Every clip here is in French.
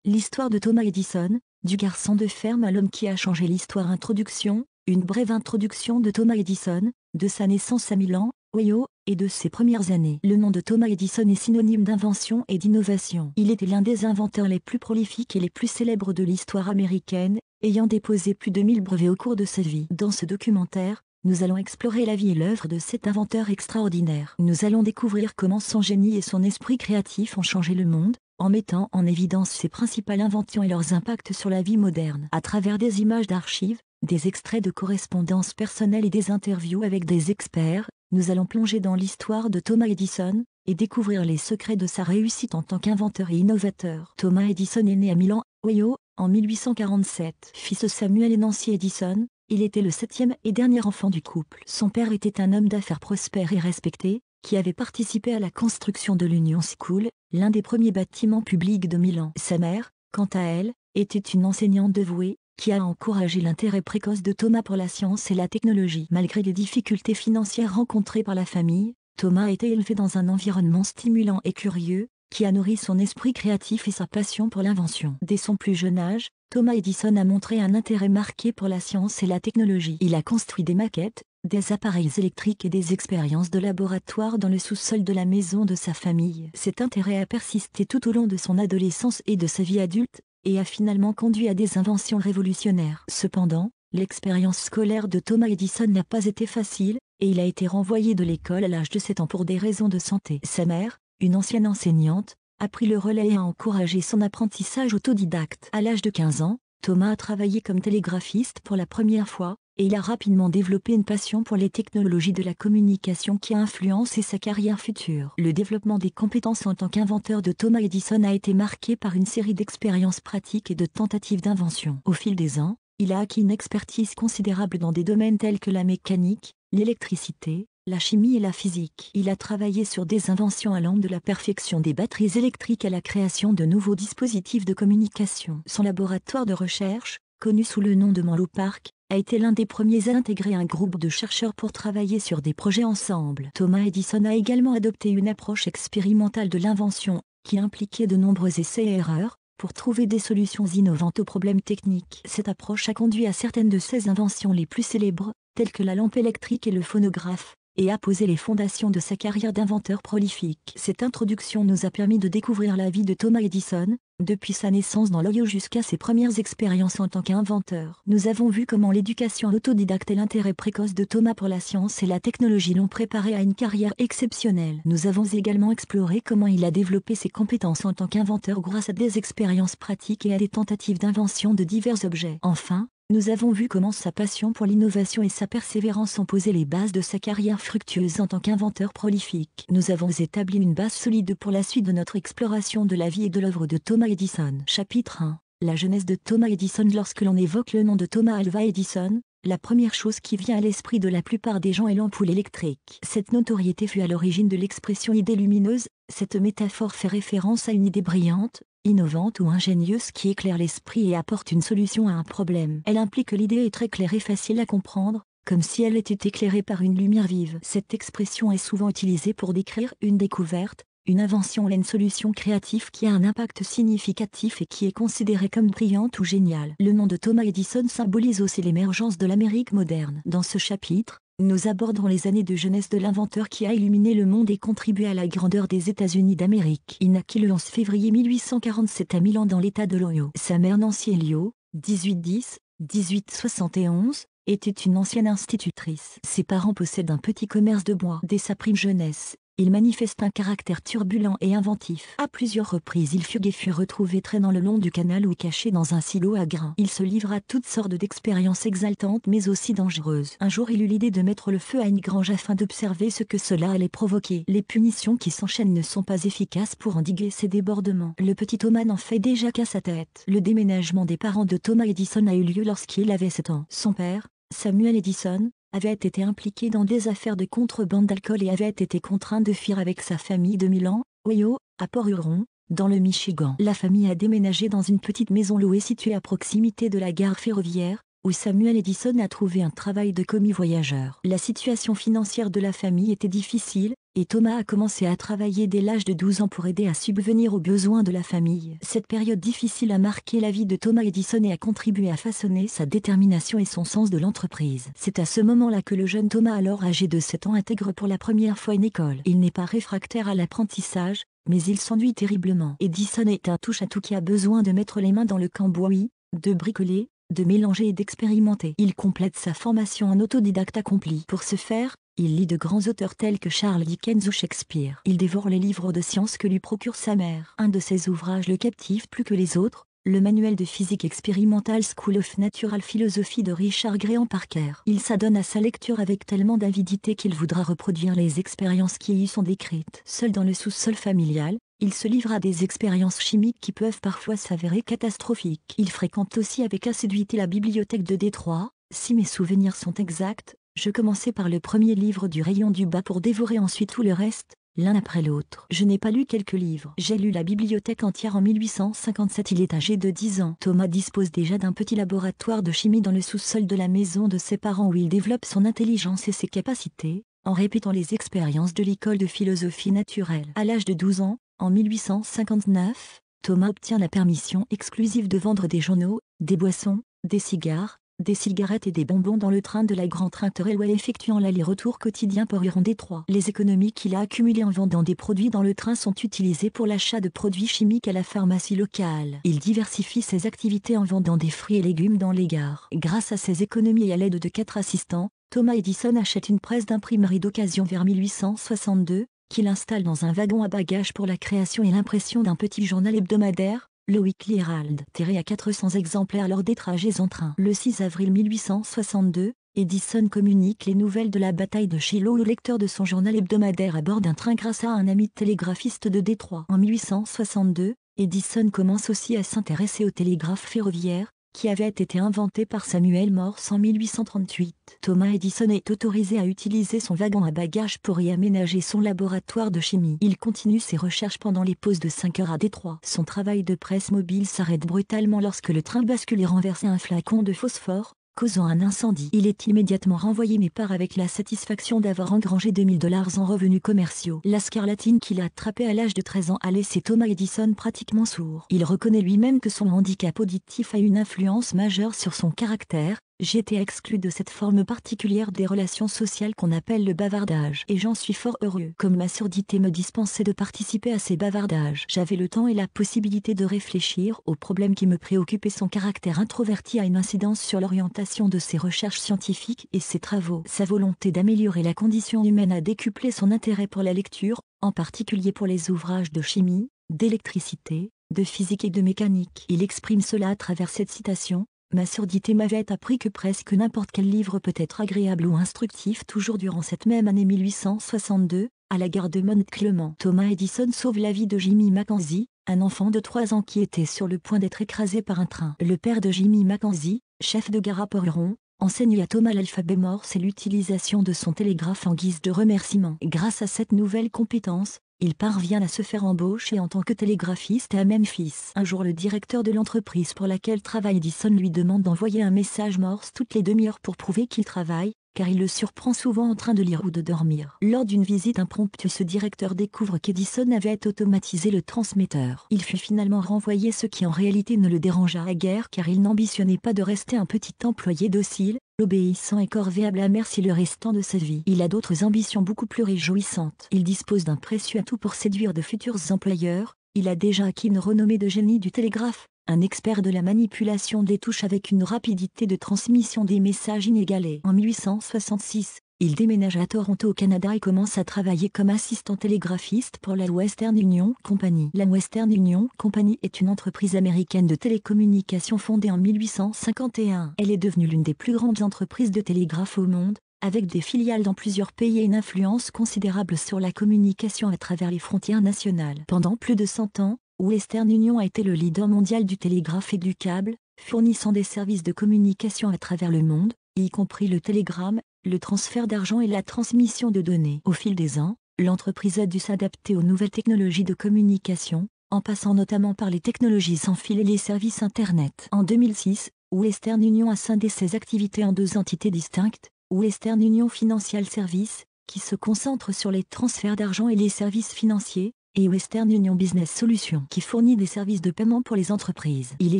L'histoire de Thomas Edison, du garçon de ferme à l'homme qui a changé l'histoire. Introduction, une brève introduction de Thomas Edison, de sa naissance à Milan, Ohio, et de ses premières années. Le nom de Thomas Edison est synonyme d'invention et d'innovation. Il était l'un des inventeurs les plus prolifiques et les plus célèbres de l'histoire américaine, ayant déposé plus de 1000 brevets au cours de sa vie. Dans ce documentaire, nous allons explorer la vie et l'œuvre de cet inventeur extraordinaire. Nous allons découvrir comment son génie et son esprit créatif ont changé le monde, en mettant en évidence ses principales inventions et leurs impacts sur la vie moderne. À travers des images d'archives, des extraits de correspondances personnelles et des interviews avec des experts, nous allons plonger dans l'histoire de Thomas Edison, et découvrir les secrets de sa réussite en tant qu'inventeur et innovateur. Thomas Edison est né à Milan, Ohio, en 1847. Fils de Samuel et Nancy Edison, il était le 7e et dernier enfant du couple. Son père était un homme d'affaires prospère et respecté, qui avait participé à la construction de l'Union School, l'un des premiers bâtiments publics de Milan. Sa mère, quant à elle, était une enseignante dévouée, qui a encouragé l'intérêt précoce de Thomas pour la science et la technologie. Malgré les difficultés financières rencontrées par la famille, Thomas a été élevé dans un environnement stimulant et curieux, qui a nourri son esprit créatif et sa passion pour l'invention. Dès son plus jeune âge, Thomas Edison a montré un intérêt marqué pour la science et la technologie. Il a construit des maquettes, des appareils électriques et des expériences de laboratoire dans le sous-sol de la maison de sa famille. Cet intérêt a persisté tout au long de son adolescence et de sa vie adulte, et a finalement conduit à des inventions révolutionnaires. Cependant, l'expérience scolaire de Thomas Edison n'a pas été facile, et il a été renvoyé de l'école à l'âge de 7 ans pour des raisons de santé. Sa mère, une ancienne enseignante, a pris le relais et a encouragé son apprentissage autodidacte. À l'âge de 15 ans, Thomas a travaillé comme télégraphiste pour la première fois, et il a rapidement développé une passion pour les technologies de la communication qui a influencé sa carrière future. Le développement des compétences en tant qu'inventeur de Thomas Edison a été marqué par une série d'expériences pratiques et de tentatives d'invention. Au fil des ans, il a acquis une expertise considérable dans des domaines tels que la mécanique, l'électricité, la chimie et la physique. Il a travaillé sur des inventions allant de la perfection des batteries électriques à la création de nouveaux dispositifs de communication. Son laboratoire de recherche, connu sous le nom de Menlo Park, a été l'un des premiers à intégrer un groupe de chercheurs pour travailler sur des projets ensemble. Thomas Edison a également adopté une approche expérimentale de l'invention, qui impliquait de nombreux essais et erreurs, pour trouver des solutions innovantes aux problèmes techniques. Cette approche a conduit à certaines de ses inventions les plus célèbres, telles que la lampe électrique et le phonographe, et a posé les fondations de sa carrière d'inventeur prolifique. Cette introduction nous a permis de découvrir la vie de Thomas Edison, depuis sa naissance dans l'Ohio jusqu'à ses premières expériences en tant qu'inventeur. Nous avons vu comment l'éducation autodidacte et l'intérêt précoce de Thomas pour la science et la technologie l'ont préparé à une carrière exceptionnelle. Nous avons également exploré comment il a développé ses compétences en tant qu'inventeur grâce à des expériences pratiques et à des tentatives d'invention de divers objets. Enfin, nous avons vu comment sa passion pour l'innovation et sa persévérance ont posé les bases de sa carrière fructueuse en tant qu'inventeur prolifique. Nous avons établi une base solide pour la suite de notre exploration de la vie et de l'œuvre de Thomas Edison. Chapitre 1. La jeunesse de Thomas Edison. Lorsque l'on évoque le nom de Thomas Alva Edison, la première chose qui vient à l'esprit de la plupart des gens est l'ampoule électrique. Cette notoriété fut à l'origine de l'expression idée lumineuse. Cette métaphore fait référence à une idée brillante, innovante ou ingénieuse qui éclaire l'esprit et apporte une solution à un problème. Elle implique que l'idée est très claire et facile à comprendre, comme si elle était éclairée par une lumière vive. Cette expression est souvent utilisée pour décrire une découverte, une invention ou une solution créative qui a un impact significatif et qui est considérée comme brillante ou géniale. Le nom de Thomas Edison symbolise aussi l'émergence de l'Amérique moderne. Dans ce chapitre, nous aborderons les années de jeunesse de l'inventeur qui a illuminé le monde et contribué à la grandeur des États-Unis d'Amérique. Il naquit le 11 février 1847 à Milan dans l'État de l'Ohio. Sa mère Nancy Elio, 1810-1871, était une ancienne institutrice. Ses parents possèdent un petit commerce de bois. Dès sa prime jeunesse, il manifeste un caractère turbulent et inventif. À plusieurs reprises il fugue et fut retrouvé traînant le long du canal ou caché dans un silo à grains. Il se livre à toutes sortes d'expériences exaltantes mais aussi dangereuses. Un jour il eut l'idée de mettre le feu à une grange afin d'observer ce que cela allait provoquer. Les punitions qui s'enchaînent ne sont pas efficaces pour endiguer ces débordements. Le petit Thomas n'en fait déjà qu'à sa tête. Le déménagement des parents de Thomas Edison a eu lieu lorsqu'il avait 7 ans. Son père, Samuel Edison, avait été impliqué dans des affaires de contrebande d'alcool et avait été contraint de fuir avec sa famille de Milan, Ohio, à Port-Huron, dans le Michigan. La famille a déménagé dans une petite maison louée située à proximité de la gare ferroviaire, où Samuel Edison a trouvé un travail de commis voyageur. La situation financière de la famille était difficile, et Thomas a commencé à travailler dès l'âge de 12 ans pour aider à subvenir aux besoins de la famille. Cette période difficile a marqué la vie de Thomas Edison et a contribué à façonner sa détermination et son sens de l'entreprise. C'est à ce moment-là que le jeune Thomas, alors âgé de 7 ans, intègre pour la première fois une école. Il n'est pas réfractaire à l'apprentissage, mais il s'ennuie terriblement. Edison est un touche-à-tout qui a besoin de mettre les mains dans le cambouis, de bricoler, de mélanger et d'expérimenter. Il complète sa formation en autodidacte accompli. Pour ce faire, il lit de grands auteurs tels que Charles Dickens ou Shakespeare. Il dévore les livres de sciences que lui procure sa mère. Un de ses ouvrages le captive plus que les autres, le manuel de physique expérimentale School of Natural Philosophy de Richard Graham Parker. Il s'adonne à sa lecture avec tellement d'avidité qu'il voudra reproduire les expériences qui y sont décrites. Seul dans le sous-sol familial, il se livre à des expériences chimiques qui peuvent parfois s'avérer catastrophiques. Il fréquente aussi avec assiduité la bibliothèque de Détroit. Si mes souvenirs sont exacts, je commençais par le premier livre du rayon du bas pour dévorer ensuite tout le reste, l'un après l'autre. Je n'ai pas lu quelques livres. J'ai lu la bibliothèque entière en 1857. Il est âgé de 10 ans. Thomas dispose déjà d'un petit laboratoire de chimie dans le sous-sol de la maison de ses parents où il développe son intelligence et ses capacités, en répétant les expériences de l'école de philosophie naturelle. À l'âge de 12 ans, en 1859, Thomas obtient la permission exclusive de vendre des journaux, des boissons, des cigares, des cigarettes et des bonbons dans le train de la Grand Train Railway, effectuant l'aller-retour quotidien Port-Huron-Détroit. Les économies qu'il a accumulées en vendant des produits dans le train sont utilisées pour l'achat de produits chimiques à la pharmacie locale. Il diversifie ses activités en vendant des fruits et légumes dans les gares. Grâce à ses économies et à l'aide de 4 assistants, Thomas Edison achète une presse d'imprimerie d'occasion vers 1862, qu'il installe dans un wagon à bagages pour la création et l'impression d'un petit journal hebdomadaire, le Weekly Herald, tiré à 400 exemplaires lors des trajets en train. Le 6 avril 1862, Edison communique les nouvelles de la bataille de Shiloh au lecteur de son journal hebdomadaire à bord d'un train grâce à un ami télégraphiste de Détroit. En 1862, Edison commence aussi à s'intéresser au télégraphe ferroviaire, qui avait été inventé par Samuel Morse en 1838. Thomas Edison est autorisé à utiliser son wagon à bagages pour y aménager son laboratoire de chimie. Il continue ses recherches pendant les pauses de 5 heures à Détroit. Son travail de presse mobile s'arrête brutalement lorsque le train bascule et renverse un flacon de phosphore, causant un incendie. Il est immédiatement renvoyé mais part avec la satisfaction d'avoir engrangé $2000 en revenus commerciaux. La scarlatine qu'il a attrapée à l'âge de 13 ans a laissé Thomas Edison pratiquement sourd. Il reconnaît lui-même que son handicap auditif a une influence majeure sur son caractère. J'ai été exclu de cette forme particulière des relations sociales qu'on appelle le bavardage. Et j'en suis fort heureux. Comme ma surdité me dispensait de participer à ces bavardages, j'avais le temps et la possibilité de réfléchir aux problèmes qui me préoccupaient. Son caractère introverti a une incidence sur l'orientation de ses recherches scientifiques et ses travaux. Sa volonté d'améliorer la condition humaine a décuplé son intérêt pour la lecture, en particulier pour les ouvrages de chimie, d'électricité, de physique et de mécanique. Il exprime cela à travers cette citation. Ma surdité m'avait appris que presque n'importe quel livre peut être agréable ou instructif. Toujours durant cette même année 1862, à la gare de Mount Clement, Thomas Edison sauve la vie de Jimmy Mackenzie, un enfant de 3 ans qui était sur le point d'être écrasé par un train. Le père de Jimmy Mackenzie, chef de gare à Port-Huron, enseigne à Thomas l'alphabet Morse et l'utilisation de son télégraphe en guise de remerciement. Grâce à cette nouvelle compétence, il parvient à se faire embaucher en tant que télégraphiste à Memphis. Un jour, le directeur de l'entreprise pour laquelle travaille Edison lui demande d'envoyer un message Morse toutes les demi-heures pour prouver qu'il travaille, car il le surprend souvent en train de lire ou de dormir. Lors d'une visite impromptue, ce directeur découvre qu'Edison avait automatisé le transmetteur. Il fut finalement renvoyé, ce qui en réalité ne le dérangea guère car il n'ambitionnait pas de rester un petit employé docile, obéissant et corvéable à merci le restant de sa vie. Il a d'autres ambitions beaucoup plus réjouissantes. Il dispose d'un précieux atout pour séduire de futurs employeurs. Il a déjà acquis une renommée de génie du télégraphe, un expert de la manipulation des touches avec une rapidité de transmission des messages inégalée. En 1866, il déménage à Toronto au Canada et commence à travailler comme assistant télégraphiste pour la Western Union Company. La Western Union Company est une entreprise américaine de télécommunications fondée en 1851. Elle est devenue l'une des plus grandes entreprises de télégraphe au monde, avec des filiales dans plusieurs pays et une influence considérable sur la communication à travers les frontières nationales. Pendant plus de 100 ans, Western Union a été le leader mondial du télégraphe et du câble, fournissant des services de communication à travers le monde, y compris le télégramme, le transfert d'argent et la transmission de données. Au fil des ans, l'entreprise a dû s'adapter aux nouvelles technologies de communication, en passant notamment par les technologies sans fil et les services Internet. En 2006, Western Union a scindé ses activités en 2 entités distinctes, Western Union Financial Services, qui se concentre sur les transferts d'argent et les services financiers, et Western Union Business Solutions, qui fournit des services de paiement pour les entreprises. Il est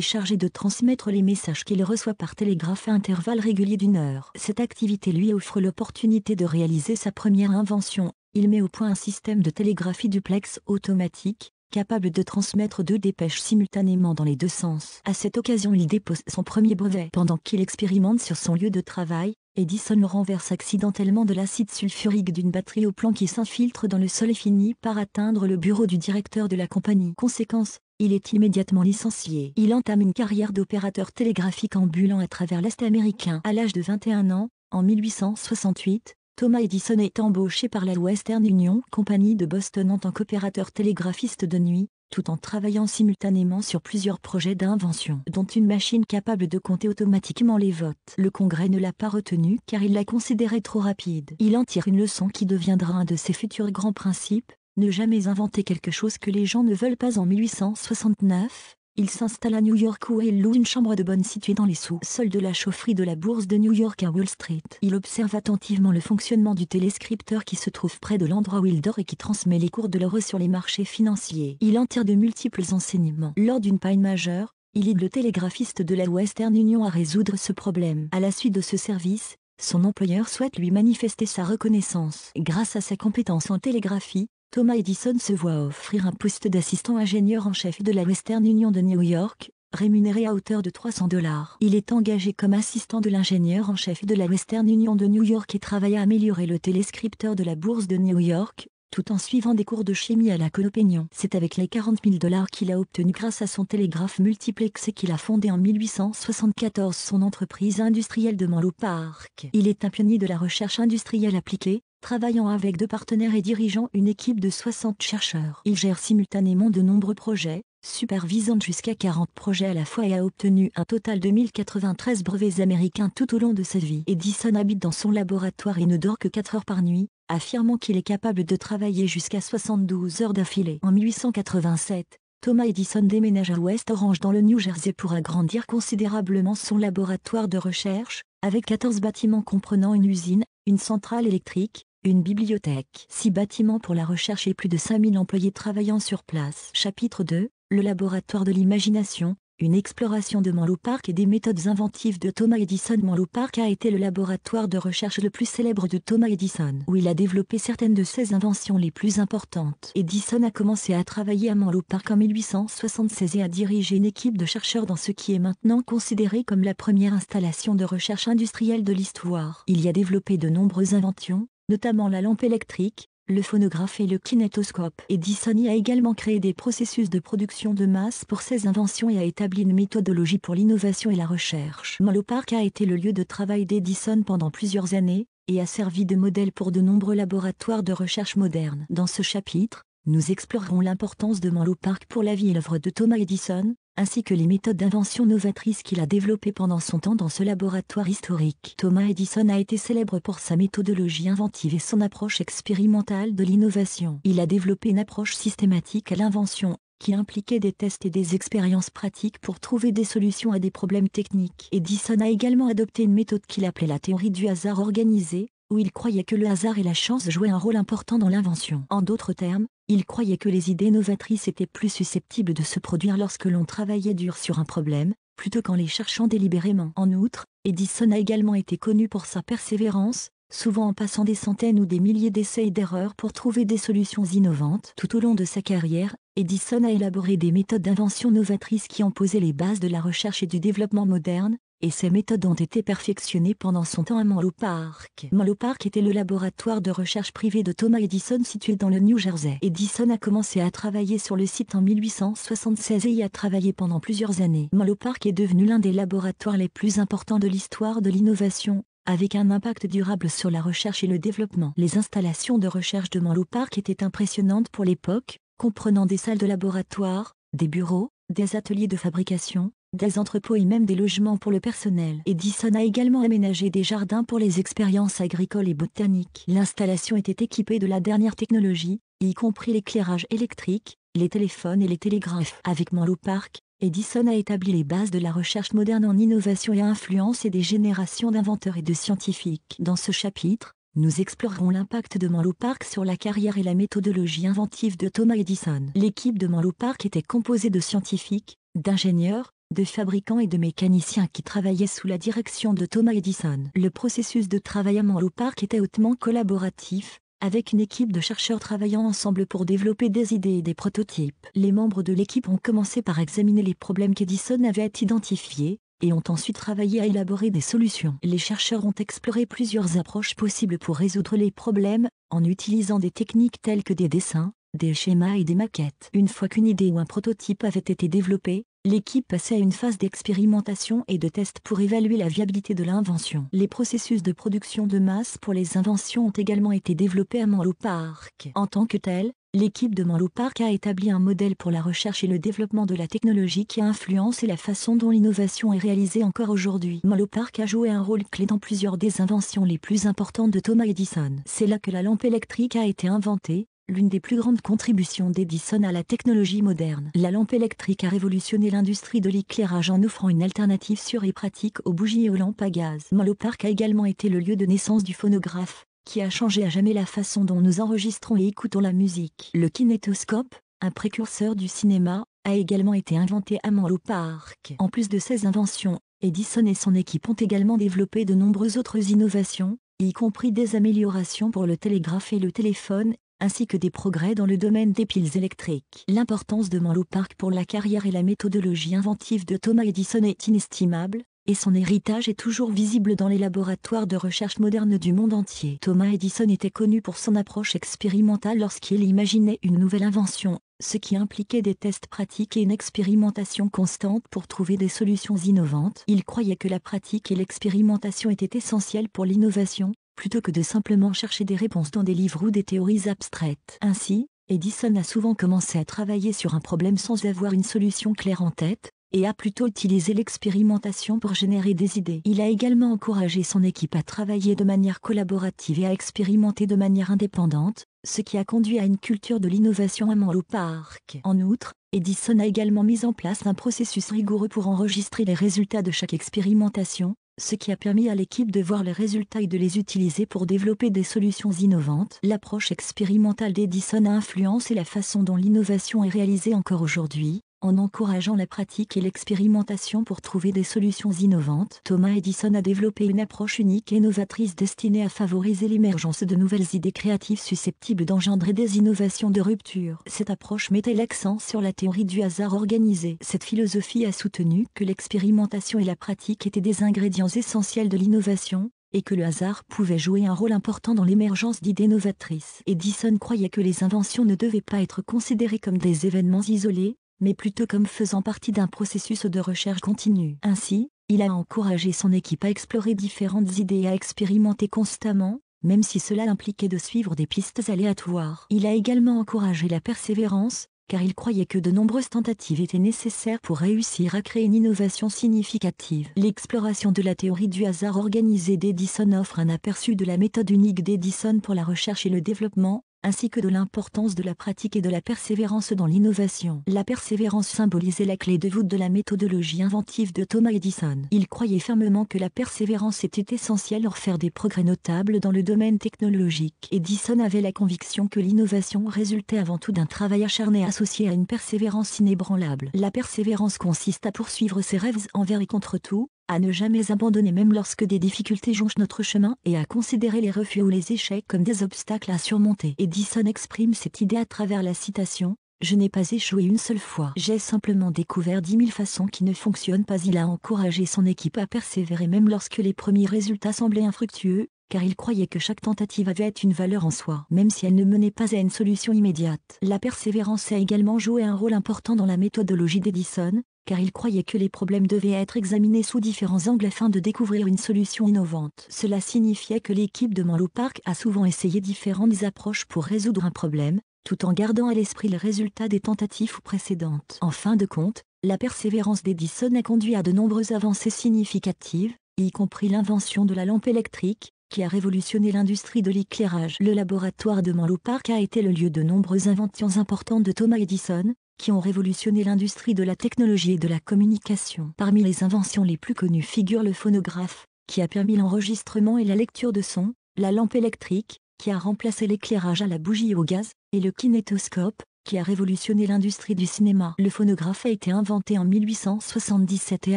chargé de transmettre les messages qu'il reçoit par télégraphe à intervalles réguliers d'1 heure. Cette activité lui offre l'opportunité de réaliser sa première invention. Il met au point un système de télégraphie duplex automatique, capable de transmettre 2 dépêches simultanément dans les 2 sens. À cette occasion, il dépose son premier brevet. Pendant qu'il expérimente sur son lieu de travail, Edison renverse accidentellement de l'acide sulfurique d'une batterie au plomb qui s'infiltre dans le sol et finit par atteindre le bureau du directeur de la compagnie. Conséquence, il est immédiatement licencié. Il entame une carrière d'opérateur télégraphique ambulant à travers l'Est américain. À l'âge de 21 ans, en 1868, Thomas Edison est embauché par la Western Union Company de Boston en tant qu'opérateur télégraphiste de nuit, tout en travaillant simultanément sur plusieurs projets d'invention, dont une machine capable de compter automatiquement les votes. Le Congrès ne l'a pas retenu car il l'a considéré trop rapide. Il en tire une leçon qui deviendra un de ses futurs grands principes, ne jamais inventer quelque chose que les gens ne veulent pas. En 1869, il s'installe à New York où il loue une chambre de bonne située dans les sous-sols de la chaufferie de la bourse de New York à Wall Street. Il observe attentivement le fonctionnement du téléscripteur qui se trouve près de l'endroit où il dort et qui transmet les cours de l'euro sur les marchés financiers. Il en tire de multiples enseignements. Lors d'une panne majeure, il aide le télégraphiste de la Western Union à résoudre ce problème. À la suite de ce service, son employeur souhaite lui manifester sa reconnaissance. Grâce à sa compétence en télégraphie, Thomas Edison se voit offrir un poste d'assistant ingénieur en chef de la Western Union de New York, rémunéré à hauteur de $300. Il est engagé comme assistant de l'ingénieur en chef de la Western Union de New York et travaille à améliorer le téléscripteur de la bourse de New York, tout en suivant des cours de chimie à la Colopénion. C'est avec les $40 000 qu'il a obtenus grâce à son télégraphe multiplex qu'il a fondé en 1874 son entreprise industrielle de Menlo Park. Il est un pionnier de la recherche industrielle appliquée, travaillant avec 2 partenaires et dirigeant une équipe de 60 chercheurs. Il gère simultanément de nombreux projets, supervisant jusqu'à 40 projets à la fois et a obtenu un total de 1093 brevets américains tout au long de sa vie. Edison habite dans son laboratoire et ne dort que 4 heures par nuit, affirmant qu'il est capable de travailler jusqu'à 72 heures d'affilée. En 1887, Thomas Edison déménage à West Orange dans le New Jersey pour agrandir considérablement son laboratoire de recherche, avec 14 bâtiments comprenant une usine, une centrale électrique, une bibliothèque, 6 bâtiments pour la recherche et plus de 5000 employés travaillant sur place. Chapitre 2, le laboratoire de l'imagination, une exploration de Menlo Park et des méthodes inventives de Thomas Edison. Menlo Park a été le laboratoire de recherche le plus célèbre de Thomas Edison, où il a développé certaines de ses inventions les plus importantes. Edison a commencé à travailler à Menlo Park en 1876 et a dirigé une équipe de chercheurs dans ce qui est maintenant considéré comme la première installation de recherche industrielle de l'histoire. Il y a développé de nombreuses inventions, notamment la lampe électrique, le phonographe et le kinétoscope. Edison y a également créé des processus de production de masse pour ses inventions et a établi une méthodologie pour l'innovation et la recherche. Menlo Park a été le lieu de travail d'Edison pendant plusieurs années, et a servi de modèle pour de nombreux laboratoires de recherche modernes. Dans ce chapitre, nous explorerons l'importance de Menlo Park pour la vie et l'œuvre de Thomas Edison, ainsi que les méthodes d'invention novatrices qu'il a développées pendant son temps dans ce laboratoire historique. Thomas Edison a été célèbre pour sa méthodologie inventive et son approche expérimentale de l'innovation. Il a développé une approche systématique à l'invention, qui impliquait des tests et des expériences pratiques pour trouver des solutions à des problèmes techniques. Edison a également adopté une méthode qu'il appelait la théorie du hasard organisé, où il croyait que le hasard et la chance jouaient un rôle important dans l'invention. En d'autres termes, il croyait que les idées novatrices étaient plus susceptibles de se produire lorsque l'on travaillait dur sur un problème, plutôt qu'en les cherchant délibérément. En outre, Edison a également été connu pour sa persévérance, souvent en passant des centaines ou des milliers d'essais et d'erreurs pour trouver des solutions innovantes. Tout au long de sa carrière, Edison a élaboré des méthodes d'invention novatrices qui ont posé les bases de la recherche et du développement moderne, et ces méthodes ont été perfectionnées pendant son temps à Menlo Park. Menlo Park était le laboratoire de recherche privé de Thomas Edison situé dans le New Jersey. Edison a commencé à travailler sur le site en 1876 et y a travaillé pendant plusieurs années. Menlo Park est devenu l'un des laboratoires les plus importants de l'histoire de l'innovation, avec un impact durable sur la recherche et le développement. Les installations de recherche de Menlo Park étaient impressionnantes pour l'époque, comprenant des salles de laboratoire, des bureaux, des ateliers de fabrication, des entrepôts et même des logements pour le personnel. Edison a également aménagé des jardins pour les expériences agricoles et botaniques. L'installation était équipée de la dernière technologie, y compris l'éclairage électrique, les téléphones et les télégraphes. Avec Menlo Park, Edison a établi les bases de la recherche moderne en innovation et a influencé des générations d'inventeurs et de scientifiques. Dans ce chapitre, nous explorerons l'impact de Menlo Park sur la carrière et la méthodologie inventive de Thomas Edison. L'équipe de Menlo Park était composée de scientifiques, d'ingénieurs, de fabricants et de mécaniciens qui travaillaient sous la direction de Thomas Edison. Le processus de travail à Menlo Park était hautement collaboratif, avec une équipe de chercheurs travaillant ensemble pour développer des idées et des prototypes. Les membres de l'équipe ont commencé par examiner les problèmes qu'Edison avait identifiés, et ont ensuite travaillé à élaborer des solutions. Les chercheurs ont exploré plusieurs approches possibles pour résoudre les problèmes, en utilisant des techniques telles que des dessins, des schémas et des maquettes. Une fois qu'une idée ou un prototype avait été développé, l'équipe passait à une phase d'expérimentation et de test pour évaluer la viabilité de l'invention. Les processus de production de masse pour les inventions ont également été développés à Menlo Park. En tant que tel, l'équipe de Menlo Park a établi un modèle pour la recherche et le développement de la technologie qui a influencé la façon dont l'innovation est réalisée encore aujourd'hui. Menlo Park a joué un rôle clé dans plusieurs des inventions les plus importantes de Thomas Edison. C'est là que la lampe électrique a été inventée, l'une des plus grandes contributions d'Edison à la technologie moderne. La lampe électrique a révolutionné l'industrie de l'éclairage en offrant une alternative sûre et pratique aux bougies et aux lampes à gaz. Menlo Park a également été le lieu de naissance du phonographe, qui a changé à jamais la façon dont nous enregistrons et écoutons la musique. Le kinétoscope, un précurseur du cinéma, a également été inventé à Menlo Park. En plus de ces inventions, Edison et son équipe ont également développé de nombreuses autres innovations, y compris des améliorations pour le télégraphe et le téléphone, ainsi que des progrès dans le domaine des piles électriques. L'importance de Menlo Park pour la carrière et la méthodologie inventive de Thomas Edison est inestimable, et son héritage est toujours visible dans les laboratoires de recherche modernes du monde entier. Thomas Edison était connu pour son approche expérimentale lorsqu'il imaginait une nouvelle invention, ce qui impliquait des tests pratiques et une expérimentation constante pour trouver des solutions innovantes. Il croyait que la pratique et l'expérimentation étaient essentielles pour l'innovation, plutôt que de simplement chercher des réponses dans des livres ou des théories abstraites. Ainsi, Edison a souvent commencé à travailler sur un problème sans avoir une solution claire en tête, et a plutôt utilisé l'expérimentation pour générer des idées. Il a également encouragé son équipe à travailler de manière collaborative et à expérimenter de manière indépendante, ce qui a conduit à une culture de l'innovation à Menlo Park. En outre, Edison a également mis en place un processus rigoureux pour enregistrer les résultats de chaque expérimentation, ce qui a permis à l'équipe de voir les résultats et de les utiliser pour développer des solutions innovantes. L'approche expérimentale d'Edison a influencé la façon dont l'innovation est réalisée encore aujourd'hui, en encourageant la pratique et l'expérimentation pour trouver des solutions innovantes. Thomas Edison a développé une approche unique et novatrice destinée à favoriser l'émergence de nouvelles idées créatives susceptibles d'engendrer des innovations de rupture. Cette approche mettait l'accent sur la théorie du hasard organisé. Cette philosophie a soutenu que l'expérimentation et la pratique étaient des ingrédients essentiels de l'innovation, et que le hasard pouvait jouer un rôle important dans l'émergence d'idées novatrices. Edison croyait que les inventions ne devaient pas être considérées comme des événements isolés, mais plutôt comme faisant partie d'un processus de recherche continue. Ainsi, il a encouragé son équipe à explorer différentes idées et à expérimenter constamment, même si cela impliquait de suivre des pistes aléatoires. Il a également encouragé la persévérance, car il croyait que de nombreuses tentatives étaient nécessaires pour réussir à créer une innovation significative. L'exploration de la théorie du hasard organisé d'Edison offre un aperçu de la méthode unique d'Edison pour la recherche et le développement, ainsi que de l'importance de la pratique et de la persévérance dans l'innovation. La persévérance symbolisait la clé de voûte de la méthodologie inventive de Thomas Edison. Il croyait fermement que la persévérance était essentielle pour faire des progrès notables dans le domaine technologique. Edison avait la conviction que l'innovation résultait avant tout d'un travail acharné associé à une persévérance inébranlable. La persévérance consiste à poursuivre ses rêves envers et contre tout, à ne jamais abandonner même lorsque des difficultés jonchent notre chemin et à considérer les refus ou les échecs comme des obstacles à surmonter. Edison exprime cette idée à travers la citation « Je n'ai pas échoué une seule fois. J'ai simplement découvert 10 000 façons qui ne fonctionnent pas ». Il a encouragé son équipe à persévérer même lorsque les premiers résultats semblaient infructueux, car il croyait que chaque tentative avait une valeur en soi, même si elle ne menait pas à une solution immédiate. La persévérance a également joué un rôle important dans la méthodologie d'Edison, car il croyait que les problèmes devaient être examinés sous différents angles afin de découvrir une solution innovante. Cela signifiait que l'équipe de Menlo Park a souvent essayé différentes approches pour résoudre un problème, tout en gardant à l'esprit les résultats des tentatives précédentes. En fin de compte, la persévérance d'Edison a conduit à de nombreuses avancées significatives, y compris l'invention de la lampe électrique, qui a révolutionné l'industrie de l'éclairage. Le laboratoire de Menlo Park a été le lieu de nombreuses inventions importantes de Thomas Edison, qui ont révolutionné l'industrie de la technologie et de la communication. Parmi les inventions les plus connues figure le phonographe, qui a permis l'enregistrement et la lecture de sons, la lampe électrique, qui a remplacé l'éclairage à la bougie au gaz, et le kinétoscope, qui a révolutionné l'industrie du cinéma. Le phonographe a été inventé en 1877 et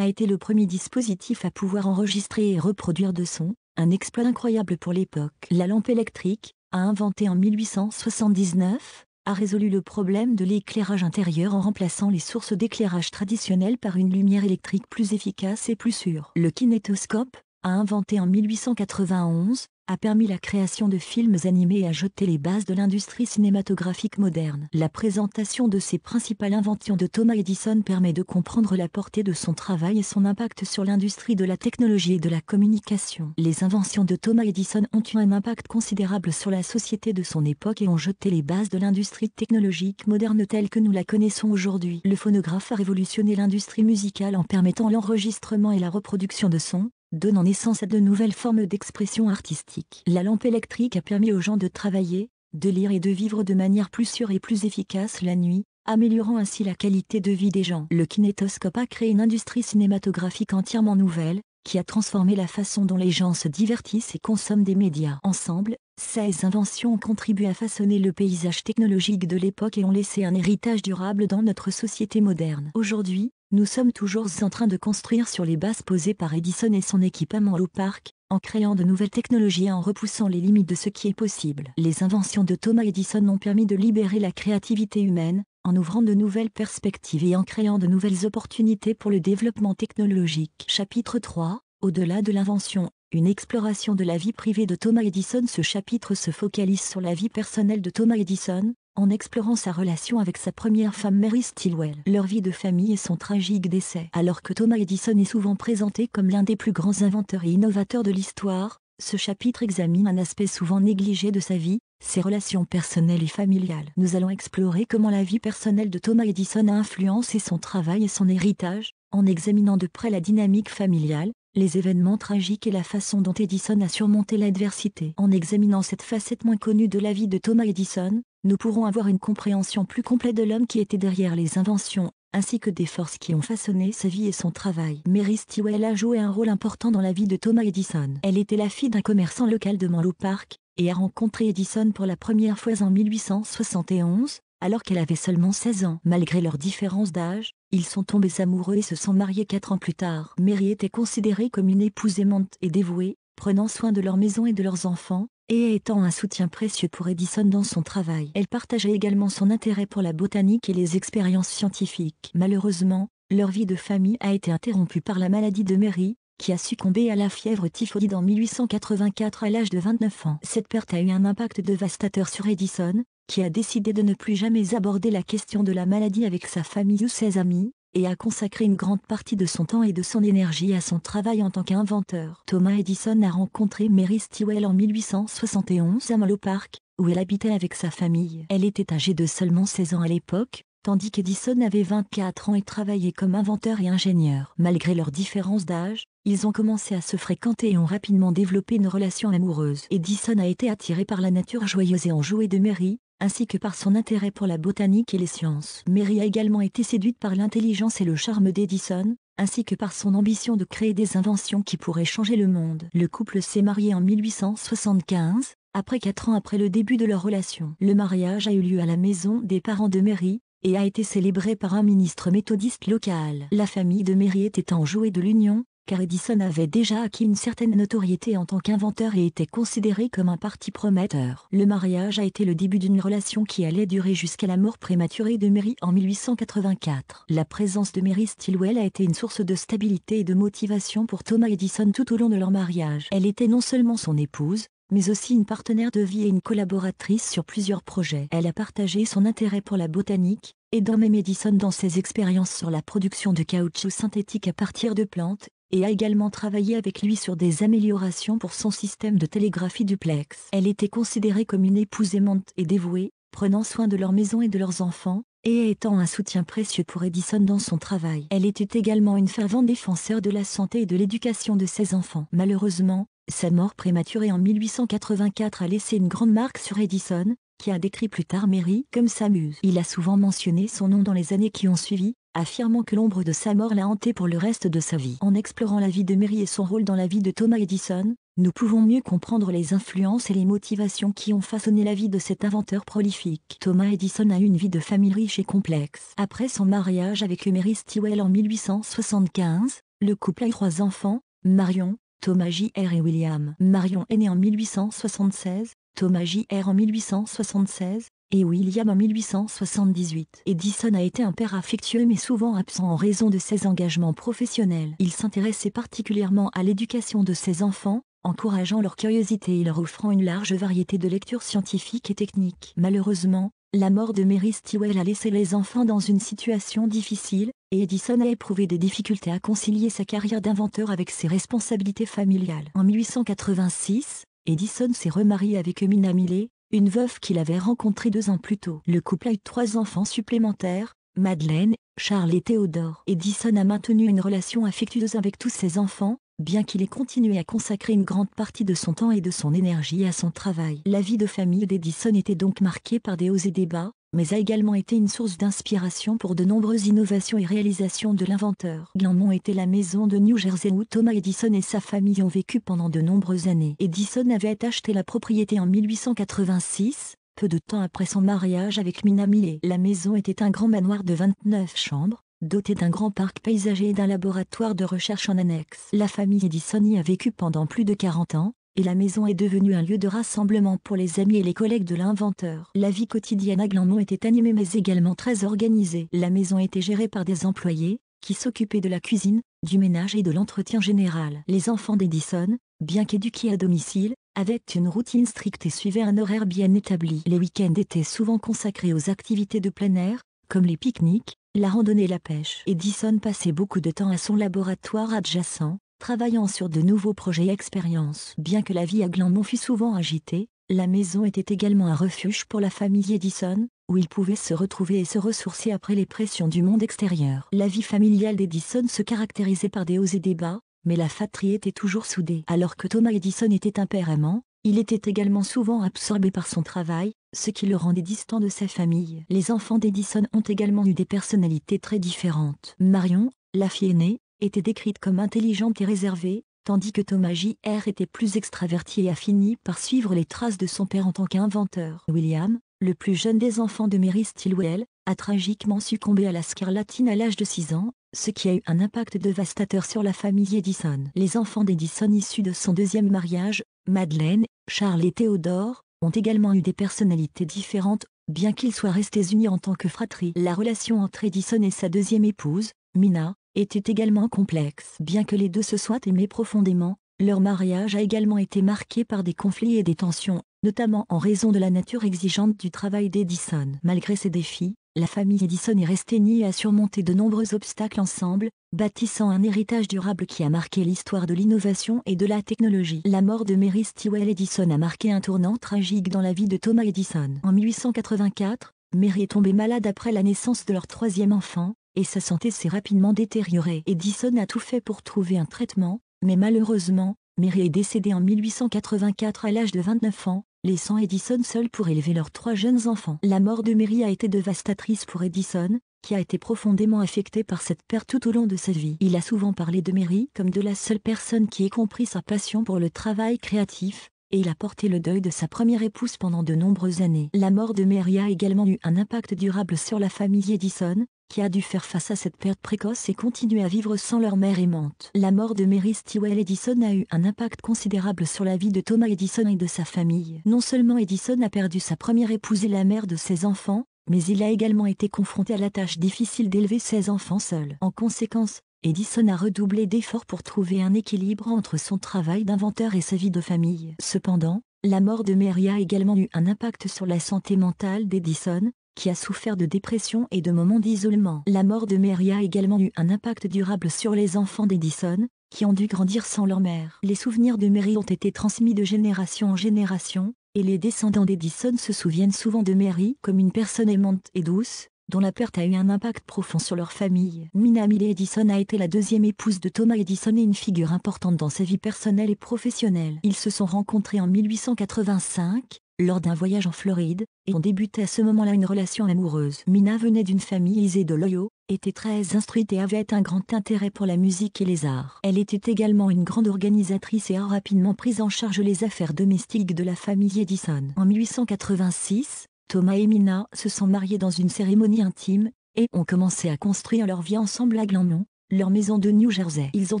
a été le premier dispositif à pouvoir enregistrer et reproduire de sons, un exploit incroyable pour l'époque. La lampe électrique, inventée en 1879, a résolu le problème de l'éclairage intérieur en remplaçant les sources d'éclairage traditionnelles par une lumière électrique plus efficace et plus sûre. Le kinétoscope, inventé en 1891, a permis la création de films animés et a jeté les bases de l'industrie cinématographique moderne. La présentation de ces principales inventions de Thomas Edison permet de comprendre la portée de son travail et son impact sur l'industrie de la technologie et de la communication. Les inventions de Thomas Edison ont eu un impact considérable sur la société de son époque et ont jeté les bases de l'industrie technologique moderne telle que nous la connaissons aujourd'hui. Le phonographe a révolutionné l'industrie musicale en permettant l'enregistrement et la reproduction de sons, donnant naissance à de nouvelles formes d'expression artistique. La lampe électrique a permis aux gens de travailler, de lire et de vivre de manière plus sûre et plus efficace la nuit, améliorant ainsi la qualité de vie des gens. Le kinétoscope a créé une industrie cinématographique entièrement nouvelle, qui a transformé la façon dont les gens se divertissent et consomment des médias. Ensemble, ces inventions ont contribué à façonner le paysage technologique de l'époque et ont laissé un héritage durable dans notre société moderne. Aujourd'hui, nous sommes toujours en train de construire sur les bases posées par Edison et son équipe à Menlo Park, en créant de nouvelles technologies et en repoussant les limites de ce qui est possible. Les inventions de Thomas Edison ont permis de libérer la créativité humaine, en ouvrant de nouvelles perspectives et en créant de nouvelles opportunités pour le développement technologique. Chapitre 3, au-delà de l'invention, une exploration de la vie privée de Thomas Edison. Ce chapitre se focalise sur la vie personnelle de Thomas Edison, en explorant sa relation avec sa première femme Mary Stilwell, leur vie de famille et son tragique décès. Alors que Thomas Edison est souvent présenté comme l'un des plus grands inventeurs et innovateurs de l'histoire, ce chapitre examine un aspect souvent négligé de sa vie, ses relations personnelles et familiales. Nous allons explorer comment la vie personnelle de Thomas Edison a influencé son travail et son héritage, en examinant de près la dynamique familiale, les événements tragiques et la façon dont Edison a surmonté l'adversité. En examinant cette facette moins connue de la vie de Thomas Edison, nous pourrons avoir une compréhension plus complète de l'homme qui était derrière les inventions, ainsi que des forces qui ont façonné sa vie et son travail. Mary Stilwell a joué un rôle important dans la vie de Thomas Edison. Elle était la fille d'un commerçant local de Menlo Park, et a rencontré Edison pour la première fois en 1871, alors qu'elle avait seulement 16 ans. Malgré leurs différences d'âge, ils sont tombés amoureux et se sont mariés 4 ans plus tard. Mary était considérée comme une épouse aimante et dévouée, prenant soin de leur maison et de leurs enfants, et étant un soutien précieux pour Edison dans son travail. Elle partageait également son intérêt pour la botanique et les expériences scientifiques. Malheureusement, leur vie de famille a été interrompue par la maladie de Mary, qui a succombé à la fièvre typhoïde en 1884 à l'âge de 29 ans. Cette perte a eu un impact dévastateur sur Edison, qui a décidé de ne plus jamais aborder la question de la maladie avec sa famille ou ses amis, et a consacré une grande partie de son temps et de son énergie à son travail en tant qu'inventeur. Thomas Edison a rencontré Mary Stilwell en 1871 à Menlo Park, où elle habitait avec sa famille. Elle était âgée de seulement 16 ans à l'époque, tandis qu'Edison avait 24 ans et travaillait comme inventeur et ingénieur. Malgré leurs différences d'âge, ils ont commencé à se fréquenter et ont rapidement développé une relation amoureuse. Edison a été attiré par la nature joyeuse et enjouée de Mary, ainsi que par son intérêt pour la botanique et les sciences. Mary a également été séduite par l'intelligence et le charme d'Edison, ainsi que par son ambition de créer des inventions qui pourraient changer le monde. Le couple s'est marié en 1875, après 4 ans après le début de leur relation. Le mariage a eu lieu à la maison des parents de Mary, et a été célébré par un ministre méthodiste local. La famille de Mary était enjouée de l'union, car Edison avait déjà acquis une certaine notoriété en tant qu'inventeur et était considéré comme un parti prometteur. Le mariage a été le début d'une relation qui allait durer jusqu'à la mort prématurée de Mary en 1884. La présence de Mary Stilwell a été une source de stabilité et de motivation pour Thomas Edison tout au long de leur mariage. Elle était non seulement son épouse, mais aussi une partenaire de vie et une collaboratrice sur plusieurs projets. Elle a partagé son intérêt pour la botanique, aidant même Edison dans ses expériences sur la production de caoutchouc synthétique à partir de plantes, et a également travaillé avec lui sur des améliorations pour son système de télégraphie duplex. Elle était considérée comme une épouse aimante et dévouée, prenant soin de leur maison et de leurs enfants, et étant un soutien précieux pour Edison dans son travail. Elle était également une fervente défenseur de la santé et de l'éducation de ses enfants. Malheureusement, sa mort prématurée en 1884 a laissé une grande marque sur Edison, qui a décrit plus tard Mary comme sa muse. Il a souvent mentionné son nom dans les années qui ont suivi, affirmant que l'ombre de sa mort l'a hanté pour le reste de sa vie. En explorant la vie de Mary et son rôle dans la vie de Thomas Edison, nous pouvons mieux comprendre les influences et les motivations qui ont façonné la vie de cet inventeur prolifique. Thomas Edison a eu une vie de famille riche et complexe. Après son mariage avec Mary Stillwell en 1875, le couple a eu 3 enfants, Marion, Thomas J.R. et William. Marion est née en 1876, Thomas J.R. en 1876, et William en 1878. Edison a été un père affectueux mais souvent absent en raison de ses engagements professionnels. Il s'intéressait particulièrement à l'éducation de ses enfants, encourageant leur curiosité et leur offrant une large variété de lectures scientifiques et techniques. Malheureusement, la mort de Mary Stillwell a laissé les enfants dans une situation difficile, et Edison a éprouvé des difficultés à concilier sa carrière d'inventeur avec ses responsabilités familiales. En 1886, Edison s'est remarié avec Minna Millay, une veuve qu'il avait rencontrée 2 ans plus tôt. Le couple a eu 3 enfants supplémentaires, Madeleine, Charles et Théodore. Edison a maintenu une relation affectueuse avec tous ses enfants, bien qu'il ait continué à consacrer une grande partie de son temps et de son énergie à son travail. La vie de famille d'Edison était donc marquée par des hauts et des bas, mais a également été une source d'inspiration pour de nombreuses innovations et réalisations de l'inventeur. Glenmont était la maison de New Jersey où Thomas Edison et sa famille ont vécu pendant de nombreuses années. Edison avait acheté la propriété en 1886, peu de temps après son mariage avec Minna Millay. La maison était un grand manoir de 29 chambres, doté d'un grand parc paysager et d'un laboratoire de recherche en annexe. La famille Edison y a vécu pendant plus de 40 ans, et la maison est devenue un lieu de rassemblement pour les amis et les collègues de l'inventeur. La vie quotidienne à Glenmont était animée mais également très organisée. La maison était gérée par des employés, qui s'occupaient de la cuisine, du ménage et de l'entretien général. Les enfants d'Edison, bien qu'éduqués à domicile, avaient une routine stricte et suivaient un horaire bien établi. Les week-ends étaient souvent consacrés aux activités de plein air, comme les pique-niques, la randonnée et la pêche. Edison passait beaucoup de temps à son laboratoire adjacent, travaillant sur de nouveaux projets et expériences. Bien que la vie à Glenmont fût souvent agitée, la maison était également un refuge pour la famille Edison, où ils pouvaient se retrouver et se ressourcer après les pressions du monde extérieur. La vie familiale d'Edison se caractérisait par des hauts et des bas, mais la fratrie était toujours soudée. Alors que Thomas Edison était un père aimant, il était également souvent absorbé par son travail, ce qui le rendait distant de sa famille. Les enfants d'Edison ont également eu des personnalités très différentes. Marion, la fille aînée, était décrite comme intelligente et réservée, tandis que Thomas J.R. était plus extraverti et a fini par suivre les traces de son père en tant qu'inventeur. William, le plus jeune des enfants de Mary Stillwell, a tragiquement succombé à la scarlatine à l'âge de 6 ans, ce qui a eu un impact dévastateur sur la famille Edison. Les enfants d'Edison issus de son 2e mariage, Madeleine, Charles et Théodore, ont également eu des personnalités différentes, bien qu'ils soient restés unis en tant que fratrie. La relation entre Edison et sa 2e épouse, Minna, était également complexe. Bien que les deux se soient aimés profondément, leur mariage a également été marqué par des conflits et des tensions, notamment en raison de la nature exigeante du travail d'Edison. Malgré ces défis, la famille Edison est restée unie et a surmonté de nombreux obstacles ensemble, bâtissant un héritage durable qui a marqué l'histoire de l'innovation et de la technologie. La mort de Mary Stillwell Edison a marqué un tournant tragique dans la vie de Thomas Edison. En 1884, Mary est tombée malade après la naissance de leur 3e enfant, et sa santé s'est rapidement détériorée. Edison a tout fait pour trouver un traitement, mais malheureusement, Mary est décédée en 1884 à l'âge de 29 ans, laissant Edison seul pour élever leurs 3 jeunes enfants. La mort de Mary a été dévastatrice pour Edison, qui a été profondément affecté par cette perte tout au long de sa vie. Il a souvent parlé de Mary comme de la seule personne qui ait compris sa passion pour le travail créatif, et il a porté le deuil de sa première épouse pendant de nombreuses années. La mort de Mary a également eu un impact durable sur la famille Edison, qui a dû faire face à cette perte précoce et continuer à vivre sans leur mère aimante. La mort de Mary Stillwell Edison a eu un impact considérable sur la vie de Thomas Edison et de sa famille. Non seulement Edison a perdu sa première épouse et la mère de ses enfants, mais il a également été confronté à la tâche difficile d'élever ses enfants seul. En conséquence, Edison a redoublé d'efforts pour trouver un équilibre entre son travail d'inventeur et sa vie de famille. Cependant, la mort de Mary a également eu un impact sur la santé mentale d'Edison, qui a souffert de dépression et de moments d'isolement. La mort de Mary a également eu un impact durable sur les enfants d'Edison, qui ont dû grandir sans leur mère. Les souvenirs de Mary ont été transmis de génération en génération, et les descendants d'Edison se souviennent souvent de Mary comme une personne aimante et douce, dont la perte a eu un impact profond sur leur famille. Minna Millay Edison a été la 2e épouse de Thomas Edison et une figure importante dans sa vie personnelle et professionnelle. Ils se sont rencontrés en 1885, lors d'un voyage en Floride, et ont débuté à ce moment-là une relation amoureuse. Minna venait d'une famille aisée de l'Ohio, était très instruite et avait un grand intérêt pour la musique et les arts. Elle était également une grande organisatrice et a rapidement pris en charge les affaires domestiques de la famille Edison. En 1886, Thomas et Mina se sont mariés dans une cérémonie intime, et ont commencé à construire leur vie ensemble à Glenmont, leur maison de New Jersey. Ils ont